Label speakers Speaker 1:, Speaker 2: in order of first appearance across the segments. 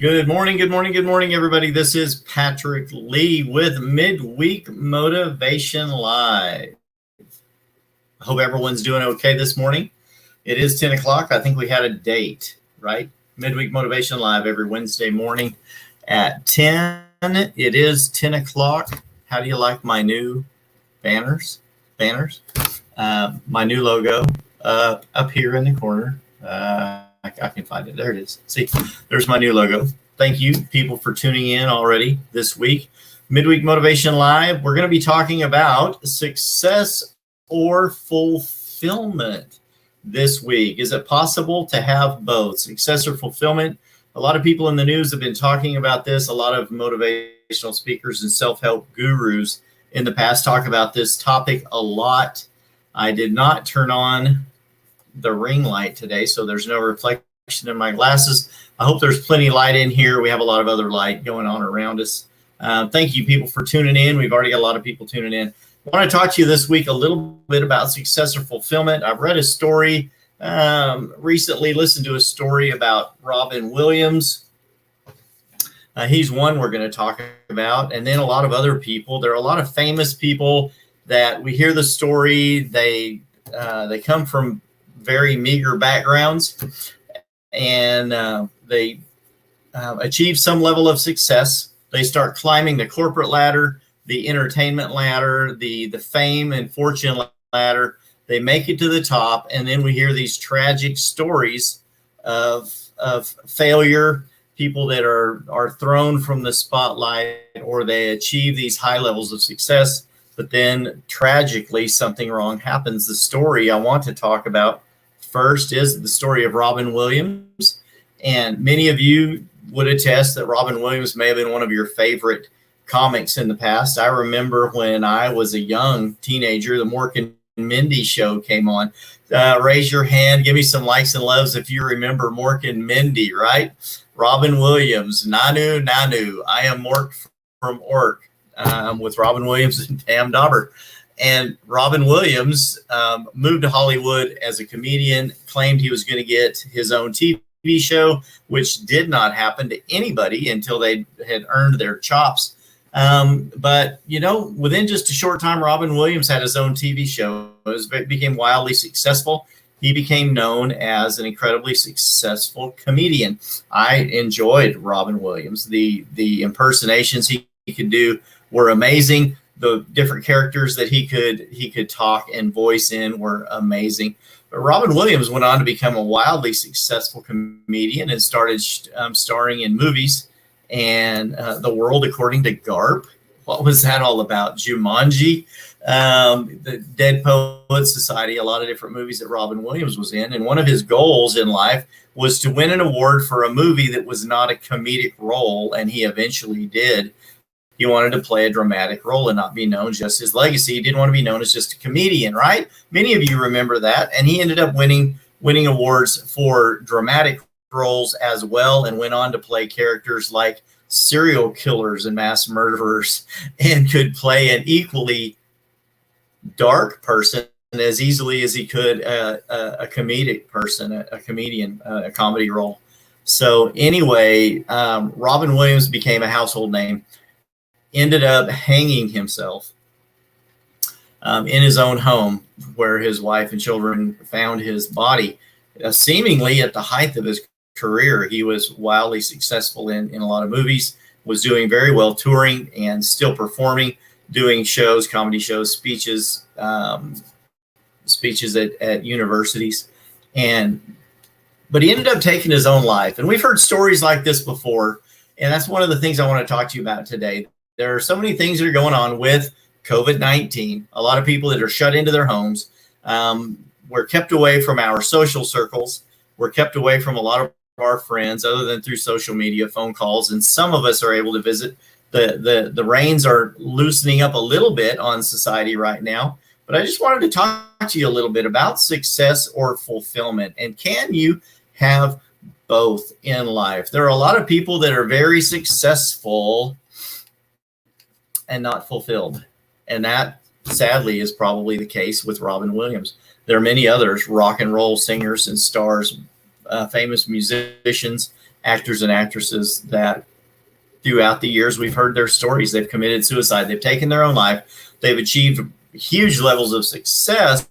Speaker 1: Good morning, everybody. This is Patrick Lee with Midweek Motivation Live. I hope everyone's doing okay this morning. It is 10 o'clock. I think we had a date, right? Midweek Motivation Live every Wednesday morning at 10. It is 10 o'clock. How do you like my new banners? My new logo up here in the corner. I can find it. There it is. See, there's my new logo. Thank you, people, for tuning in already this week. Midweek Motivation Live. We're going to be talking about success or fulfillment this week. Is it possible to have both success or fulfillment? A lot of people in the news have been talking about this. A lot of motivational speakers and self-help gurus in the past talk about this topic a lot. I did not turn on the ring light today, so there's no reflection in my glasses. I hope there's plenty of light in here. We have a lot of other light going on around us. Thank you, people, for tuning in. We've already got a lot of people tuning in. I want to talk to you this week a little bit about success or fulfillment. I've read a story recently, listened to a story about Robin Williams. He's one we're going to talk about, and then a lot of other people. There are a lot of famous people that we hear the story. They come from very meager backgrounds, and they achieve some level of success. They start climbing the corporate ladder, the entertainment ladder, the fame and fortune ladder. They make it to the top, and then we hear these tragic stories of failure, people that are thrown from the spotlight, or they achieve these high levels of success, but then tragically something wrong happens. The story I want to talk about first is the story of Robin Williams. And many of you would attest that Robin Williams may have been one of your favorite comics in the past. I remember when I was a young teenager, the Mork and Mindy show came on. Raise your hand, give me some likes and loves if you remember Mork and Mindy, right? Robin Williams, Nanu, I am Mork from Ork, with Robin Williams and Tam Dauber. And Robin Williams moved to Hollywood as a comedian, claimed he was going to get his own TV show, which did not happen to anybody until they had earned their chops. But, within just a short time, Robin Williams had his own TV show. It became wildly successful. He became known as an incredibly successful comedian. I enjoyed Robin Williams. The impersonations he could do were amazing. The different characters that he could talk and voice in were amazing. But Robin Williams went on to become a wildly successful comedian and started starring in movies and The World According to Garp. What was that all about? Jumanji, the Dead Poets Society, a lot of different movies that Robin Williams was in. And one of his goals in life was to win an award for a movie that was not a comedic role, and he eventually did. He wanted to play a dramatic role and not be known just his legacy. He didn't want to be known as just a comedian, right? Many of you remember that. And he ended up winning awards for dramatic roles as well, and went on to play characters like serial killers and mass murderers, and could play an equally dark person as easily as he could a comedic person, a comedian, a comedy role. So anyway, Robin Williams became a household name. Ended up hanging himself in his own home, where his wife and children found his body. Seemingly at the height of his career, he was wildly successful in a lot of movies, was doing very well touring and still performing, doing shows, comedy shows, speeches at universities. But he ended up taking his own life. And we've heard stories like this before, and that's one of the things I want to talk to you about today. There are so many things that are going on with COVID-19. A lot of people that are shut into their homes. We're kept away from our social circles. We're kept away from a lot of our friends, other than through social media, phone calls, and some of us are able to visit. The reins are loosening up a little bit on society right now. But I just wanted to talk to you a little bit about success or fulfillment, and can you have both in life? There are a lot of people that are very successful and not fulfilled. And that, sadly, is probably the case with Robin Williams. There are many others, rock and roll singers and stars, famous musicians, actors, and actresses that throughout the years we've heard their stories. They've committed suicide. They've taken their own life. They've achieved huge levels of success,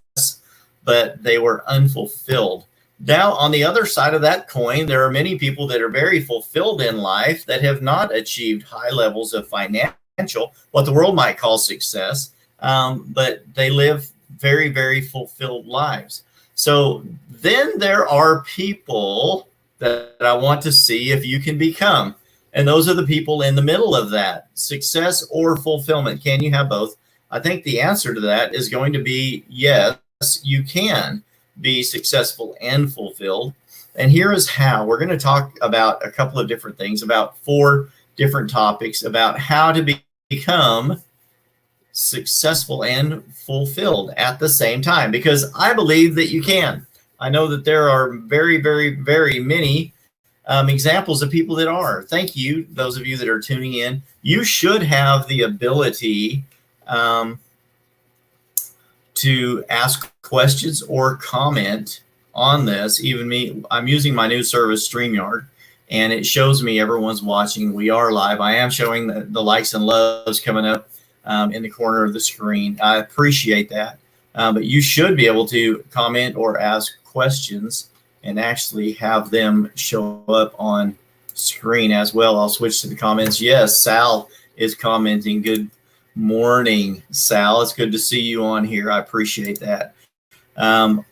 Speaker 1: but they were unfulfilled. Now, on the other side of that coin, there are many people that are very fulfilled in life that have not achieved high levels of financial, what the world might call success, but they live very, very fulfilled lives. So then there are people that I want to see if you can become. And those are the people in the middle of that, success or fulfillment. Can you have both? I think the answer to that is going to be yes, you can be successful and fulfilled. And here is how. We're going to talk about a couple of different things, about 4 different topics about how to become successful and fulfilled at the same time, because I believe that you can. I know that there are very, very, very many examples of people that are. Thank you, those of you that are tuning in. You should have the ability to ask questions or comment on this. Even me, I'm using my new service, StreamYard, and it shows me everyone's watching. We are live. I am showing the likes and loves coming up in the corner of the screen. I appreciate that. But you should be able to comment or ask questions and actually have them show up on screen as well. I'll switch to the comments. Yes, Sal is commenting. Good morning, Sal. It's good to see you on here. I appreciate that.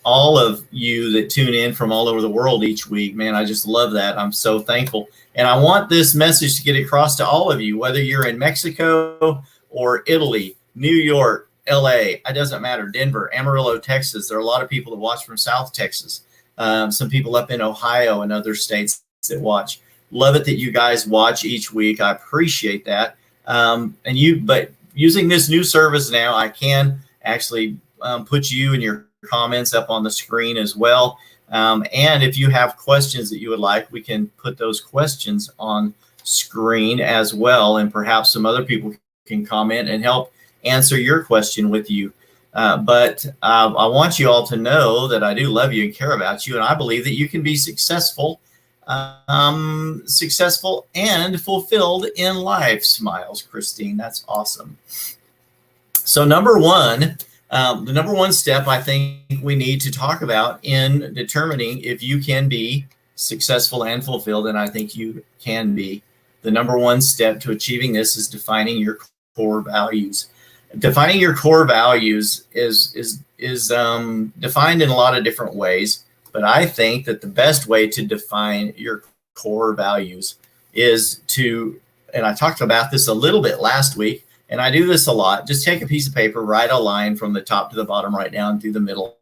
Speaker 1: All of you that tune in from all over the world each week, man, I just love that. I'm so thankful. And I want this message to get across to all of you, whether you're in Mexico or Italy, New York, LA, it doesn't matter, Denver, Amarillo, Texas. There are a lot of people that watch from South Texas. Some people up in Ohio and other states that watch. Love it that you guys watch each week. I appreciate that. But using this new service now, I can actually put you and your comments up on the screen as well. And if you have questions that you would like, we can put those questions on screen as well. And perhaps some other people can comment and help answer your question with you. But I want you all to know that I do love you and care about you. And I believe that you can be successful and fulfilled in life. Smiles, Christine. That's awesome. So the number one step I think we need to talk about in determining if you can be successful and fulfilled, and I think you can be, the number one step to achieving this is defining your core values. Defining your core values is defined in a lot of different ways, but I think that the best way to define your core values is to, and I talked about this a little bit last week, and I do this a lot, just take a piece of paper, write a line from the top to the bottom, right down through the middle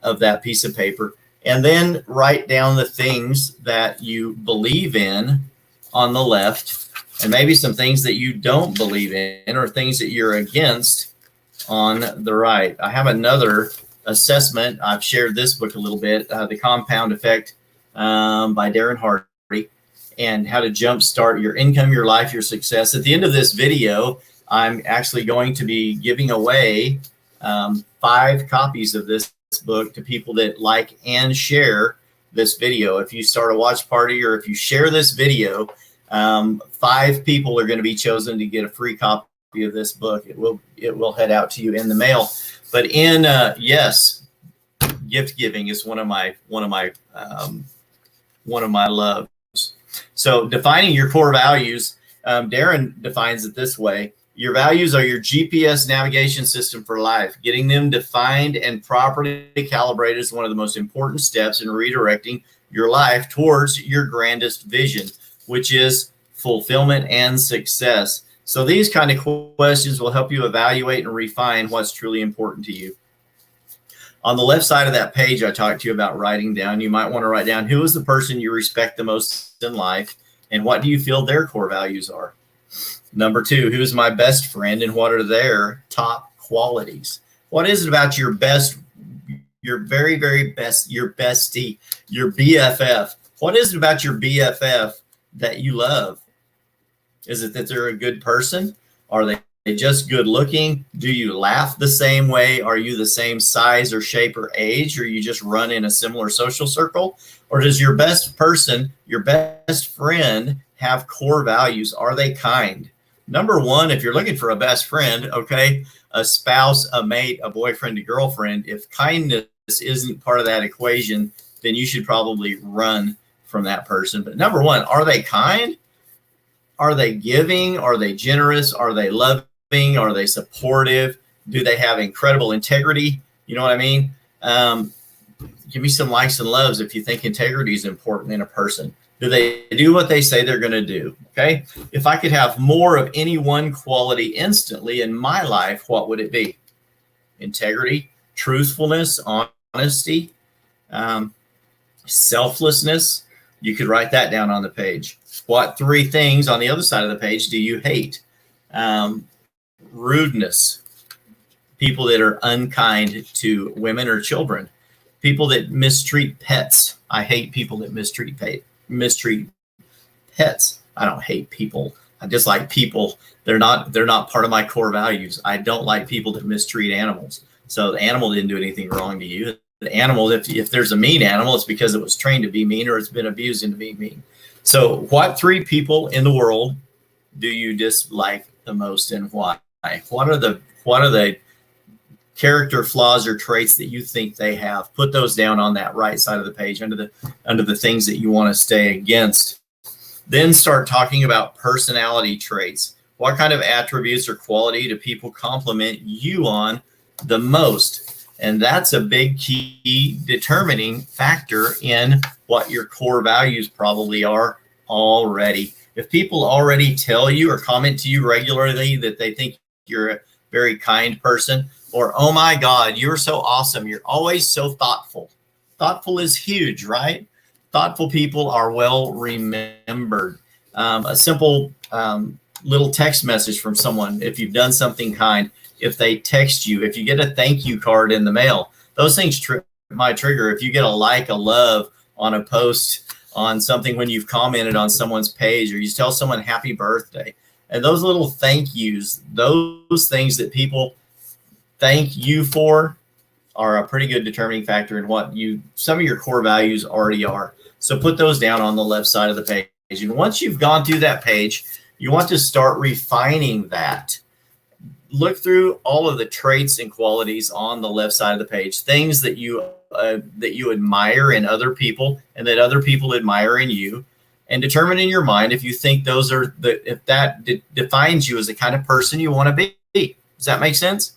Speaker 1: of that piece of paper, and then write down the things that you believe in on the left, and maybe some things that you don't believe in or things that you're against on the right. I have another assessment. I've shared this book a little bit, The Compound Effect by Darren Hardy, and how to jumpstart your income, your life, your success. At the end of this video, I'm actually going to be giving away 5 copies of this book to people that like and share this video. If you start a watch party or if you share this video, 5 people are going to be chosen to get a free copy of this book. It will head out to you in the mail. But yes, gift giving is one of my loves. So defining your core values, Darren defines it this way: your values are your GPS navigation system for life. Getting them defined and properly calibrated is one of the most important steps in redirecting your life towards your grandest vision, which is fulfillment and success. So these kind of questions will help you evaluate and refine what's truly important to you. On the left side of that page, I talked to you about writing down. You might want to write down, who is the person you respect the most in life, and what do you feel their core values are? Number 2, who's my best friend, and what are their top qualities? What is it about your best, your very, very best, your bestie, your BFF? What is it about your BFF that you love? Is it that they're a good person? Are they just good looking? Do you laugh the same way? Are you the same size or shape or age? Or you just run in a similar social circle? Or does your best person, your best friend, have core values? Are they kind? Number one, if you're looking for a best friend, okay, a spouse, a mate, a boyfriend, a girlfriend, if kindness isn't part of that equation, then you should probably run from that person. But number one, are they kind? Are they giving? Are they generous? Are they loving? Are they supportive? Do they have incredible integrity? You know what I mean? Give me some likes and loves if you think integrity is important in a person. Do they do what they say they're going to do? Okay. If I could have more of any one quality instantly in my life, what would it be? Integrity, truthfulness, honesty, selflessness. You could write that down on the page. What three things on the other side of the page do you hate? Rudeness, people that are unkind to women or children, people that mistreat pets. I hate people that mistreat pets. I don't hate people. I dislike people. They're not part of my core values. I don't like people that mistreat animals. So the animal didn't do anything wrong to you. The animal, if there's a mean animal, it's because it was trained to be mean or it's been abused into being mean. So what three people in the world do you dislike the most and why? What are the character flaws or traits that you think they have? Put those down on that right side of the page under the things that you want to stay against. Then start talking about personality traits. What kind of attributes or quality do people compliment you on the most? And that's a big key determining factor in what your core values probably are already. If people already tell you or comment to you regularly that they think you're a very kind person, or, oh my God, you're so awesome, you're always so thoughtful. Thoughtful is huge, right? Thoughtful people are well remembered. A simple little text message from someone, if you've done something kind, if they text you, if you get a thank you card in the mail, those things might trigger. If you get a like, a love on a post on something when you've commented on someone's page, or you tell someone happy birthday, and those little thank yous, those things that people thank you for are a pretty good determining factor in what some of your core values already are. So put those down on the left side of the page. And once you've gone through that page, you want to start refining that. Look through all of the traits and qualities on the left side of the page, things that you admire in other people and that other people admire in you, and determine in your mind if you think those are if that defines you as the kind of person you want to be. Does that make sense?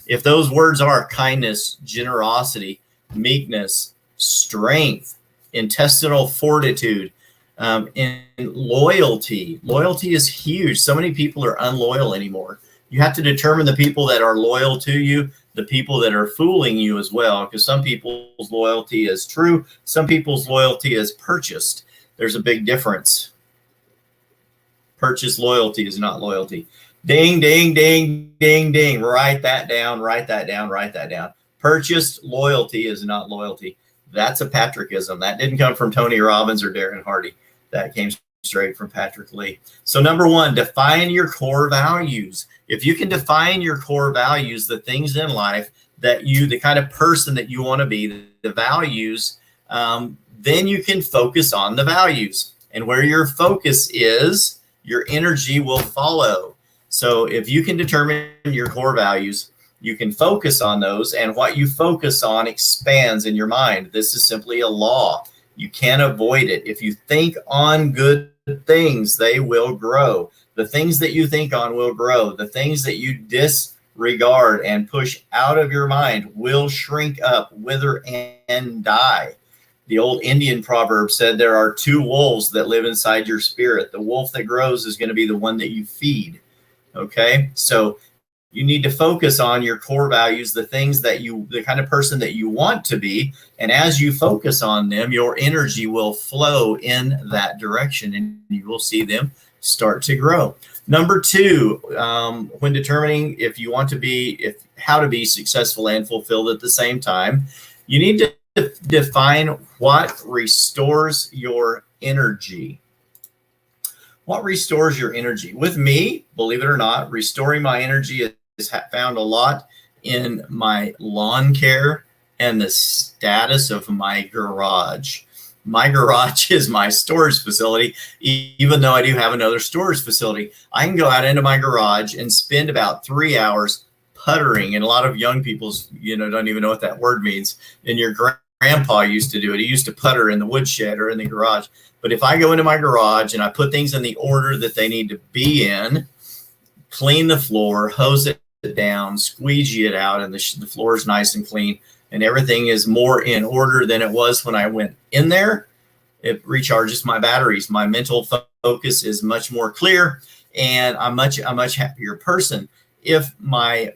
Speaker 1: If those words are kindness, generosity, meekness, strength, intestinal fortitude, and loyalty. Loyalty is huge. So many people are unloyal anymore. You have to determine the people that are loyal to you, the people that are fooling you as well, because some people's loyalty is true. Some people's loyalty is purchased. There's a big difference. Purchased loyalty is not loyalty. Ding, ding, ding, ding, ding. Write that down, write that down, write that down. Purchased loyalty is not loyalty. That's a Patrickism. That didn't come from Tony Robbins or Darren Hardy. That came straight from Patrick Lee. So number one, define your core values. If you can define your core values, the things in life that the kind of person that you want to be, the values, then you can focus on the values. And where your focus is, your energy will follow. So if you can determine your core values, you can focus on those, and what you focus on expands in your mind. This is simply a law. You can't avoid it. If you think on good things, they will grow. The things that you think on will grow. The things that you disregard and push out of your mind will shrink up, wither, and die. The old Indian proverb said there are two wolves that live inside your spirit. The wolf that grows is going to be the one that you feed. Okay, so you need to focus on your core values, the things that the kind of person that you want to be. And as you focus on them, your energy will flow in that direction and you will see them start to grow. Number two, when determining if you want to be, how to be successful and fulfilled at the same time, you need to define what restores your energy. What restores your energy? With me, believe it or not, restoring my energy is found a lot in my lawn care and the status of my garage. My garage is my storage facility, even though I do have another storage facility. I can go out into my garage and spend about 3 hours puttering. And a lot of young people, don't even know what that word means. And your grandpa used to do it. He used to putter in the woodshed or in the garage. But if I go into my garage and I put things in the order that they need to be in, clean the floor, hose it down, squeegee it out, and the floor is nice and clean, and everything is more in order than it was when I went in there, it recharges my batteries. My mental focus is much more clear, and I'm a much happier person. If my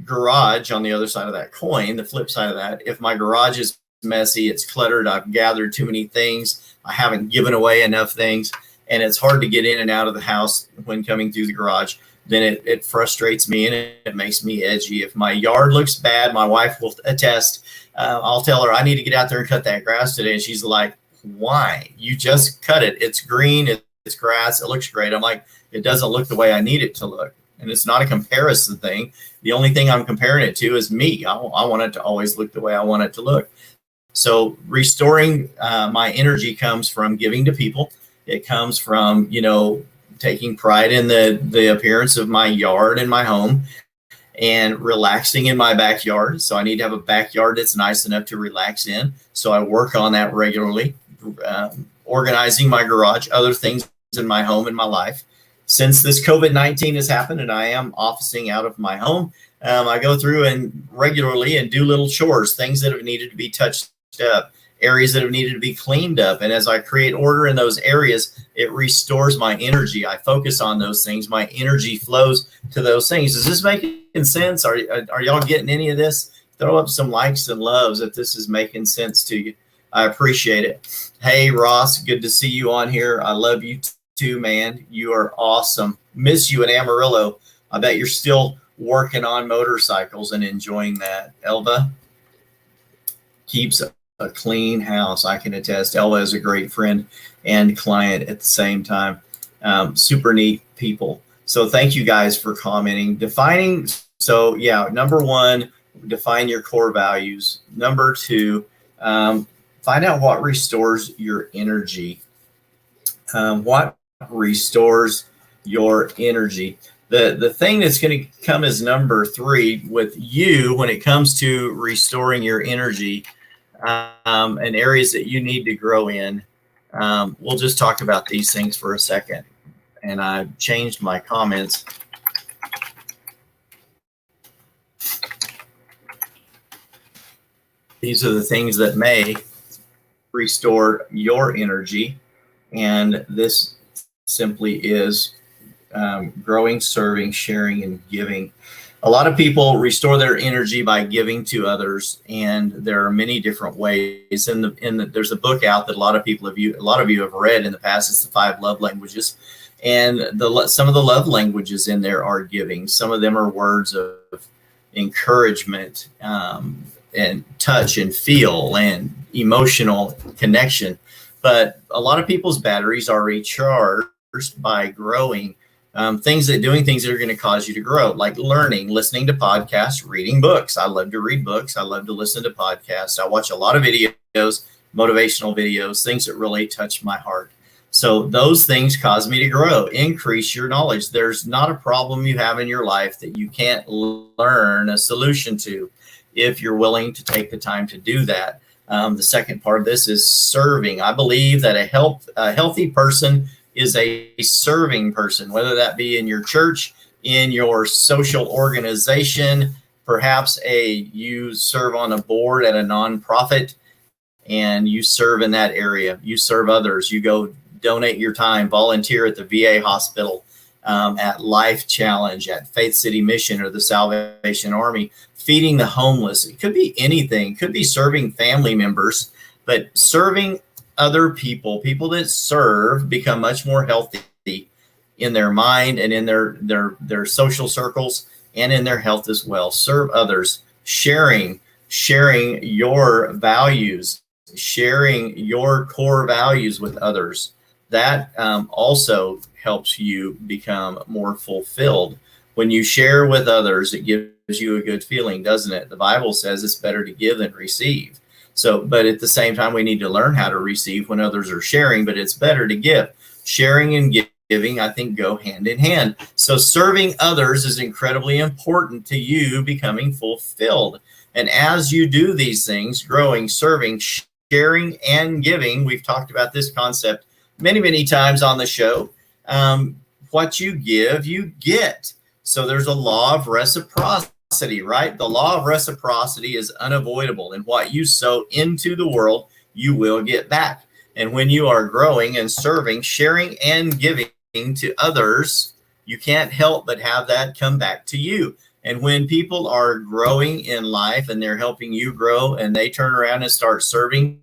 Speaker 1: garage, on the other side of that coin, the flip side of that, if my garage is messy, it's cluttered, I've gathered too many things, I haven't given away enough things, and it's hard to get in and out of the house when coming through the garage, then it frustrates me and it makes me edgy. If my yard looks bad, my wife will attest. I'll tell her I need to get out there and cut that grass today. And she's like, why? You just cut it. It's green. It's grass. It looks great. I'm like, it doesn't look the way I need it to look. And it's not a comparison thing. The only thing I'm comparing it to is me. I want it to always look the way I want it to look. So restoring my energy comes from giving to people. It comes from, taking pride in the appearance of my yard and my home, and relaxing in my backyard. So I need to have a backyard that's nice enough to relax in. So I work on that regularly, organizing my garage, other things in my home and my life. Since this COVID-19 has happened and I am officing out of my home, I go through and regularly and do little chores, things that have needed to be touched up, areas that have needed to be cleaned up. And as I create order in those areas, it restores my energy. I focus on those things. My energy flows to those things. Is this making sense? Are y'all getting any of this? Throw up some likes and loves if this is making sense to you. I appreciate it. Hey, Ross, good to see you on here. I love you too, man. You are awesome. Miss you in Amarillo. I bet you're still working on motorcycles and enjoying that. Elva keeps a clean house. I can attest. Elva is a great friend and client at the same time. Super neat people. So thank you guys for commenting. Defining. So yeah, number one, define your core values. Number two, find out what restores your energy. What restores your energy? The thing that's going to come as number three with you when it comes to restoring your energy, and areas that you need to grow in. We'll just talk about these things for a second. And I changed my comments. These are the things that may restore your energy. And this simply is growing, serving, sharing, and giving. A lot of people restore their energy by giving to others, and there are many different ways. There's a book out that a lot of you have read in the past. It's the 5 Love Languages, and some of the love languages in there are giving. Some of them are words of encouragement, and touch and feel and emotional connection. But a lot of people's batteries are recharged by growing. Doing things that are going to cause you to grow, like learning, listening to podcasts, reading books. I love to read books. I love to listen to podcasts. I watch a lot of videos, motivational videos, things that really touch my heart. So those things cause me to grow, increase your knowledge. There's not a problem you have in your life that you can't learn a solution to if you're willing to take the time to do that. The second part of this is serving. I believe that a healthy person is a serving person, whether that be in your church, in your social organization, perhaps you serve on a board at a nonprofit and you serve in that area. You serve others. You go donate your time, volunteer at the VA hospital, at Life Challenge, at Faith City Mission or the Salvation Army, feeding the homeless. It could be anything. It could be serving family members, but serving other people that serve become much more healthy in their mind and in their social circles and in their health as well. Serve others, sharing your values, sharing your core values with others. that also helps you become more fulfilled. When you share with others, it gives you a good feeling, doesn't it? The Bible says it's better to give than receive. So, but at the same time, we need to learn how to receive when others are sharing, but it's better to give. Sharing and giving, I think, go hand in hand. So serving others is incredibly important to you becoming fulfilled. And as you do these things, growing, serving, sharing, and giving, we've talked about this concept many, many times on the show. What you give, you get. So there's a law of reciprocity, right? The law of reciprocity is unavoidable. And what you sow into the world, you will get back. And when you are growing and serving, sharing, and giving to others, you can't help but have that come back to you. And when people are growing in life and they're helping you grow and they turn around and start serving,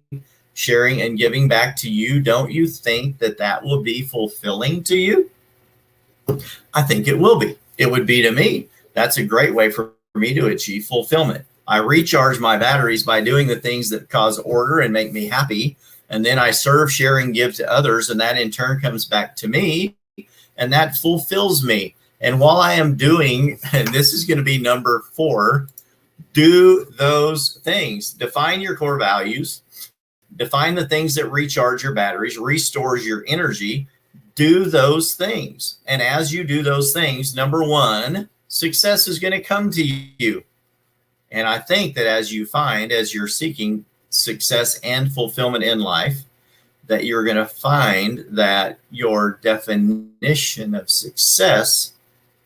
Speaker 1: sharing, and giving back to you, don't you think that that will be fulfilling to you? I think it will be. It would be to me. That's a great way for me to achieve fulfillment. I recharge my batteries by doing the things that cause order and make me happy. And then I serve, share, and give to others. And that in turn comes back to me. And that fulfills me. And while I am doing, and this is going to be number 4, do those things. Define your core values. Define the things that recharge your batteries, restores your energy. Do those things. And as you do those things, number 1, success is going to come to you. And I think that as you find, as you're seeking success and fulfillment in life, that you're going to find that your definition of success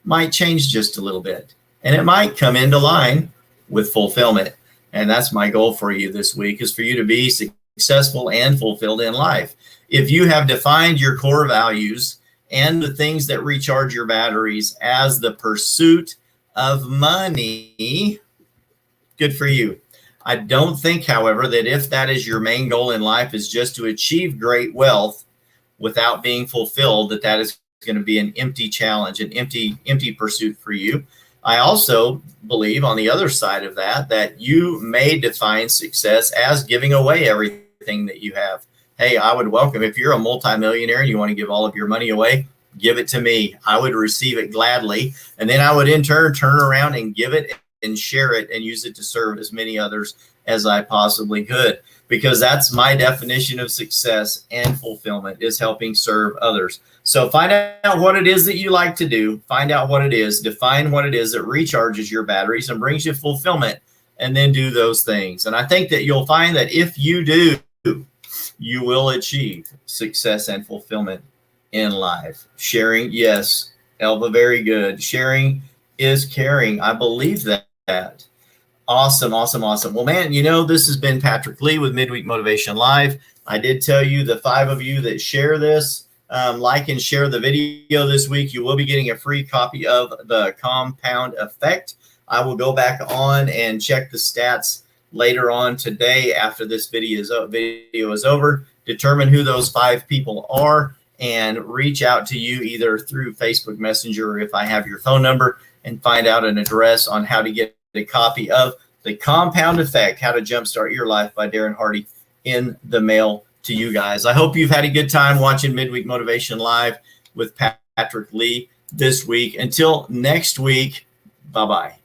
Speaker 1: might change just a little bit. And it might come into line with fulfillment. And that's my goal for you this week, is for you to be successful and fulfilled in life. If you have defined your core values and the things that recharge your batteries as the pursuit of money, good for you. I don't think, however, that if that is your main goal in life is just to achieve great wealth without being fulfilled, that is going to be an empty challenge, an empty pursuit for you. I also believe on the other side of that, that you may define success as giving away everything that you have. Hey, I would welcome, if you're a multimillionaire and you want to give all of your money away, give it to me. I would receive it gladly. And then I would in turn turn around and give it and share it and use it to serve as many others as I possibly could, because that's my definition of success and fulfillment, is helping serve others. So find out what it is that you like to do. Find out what it is. Define what it is that recharges your batteries and brings you fulfillment, and then do those things. And I think that you'll find that if you do, you will achieve success and fulfillment in life. Sharing, yes, Elva, very good. Sharing is caring. I believe that. Awesome, awesome, awesome. Well, man, this has been Patrick Lee with Midweek Motivation Live. I did tell you, the 5 of you that share this, like and share the video this week, you will be getting a free copy of The Compound Effect. I will go back on and check the stats later on today after this video is over, determine who those 5 people are, and reach out to you either through Facebook Messenger or if I have your phone number, and find out an address on how to get a copy of The Compound Effect, How to Jumpstart Your Life by Darren Hardy in the mail to you guys. I hope you've had a good time watching Midweek Motivation Live with Patrick Lee this week. Until next week, bye-bye.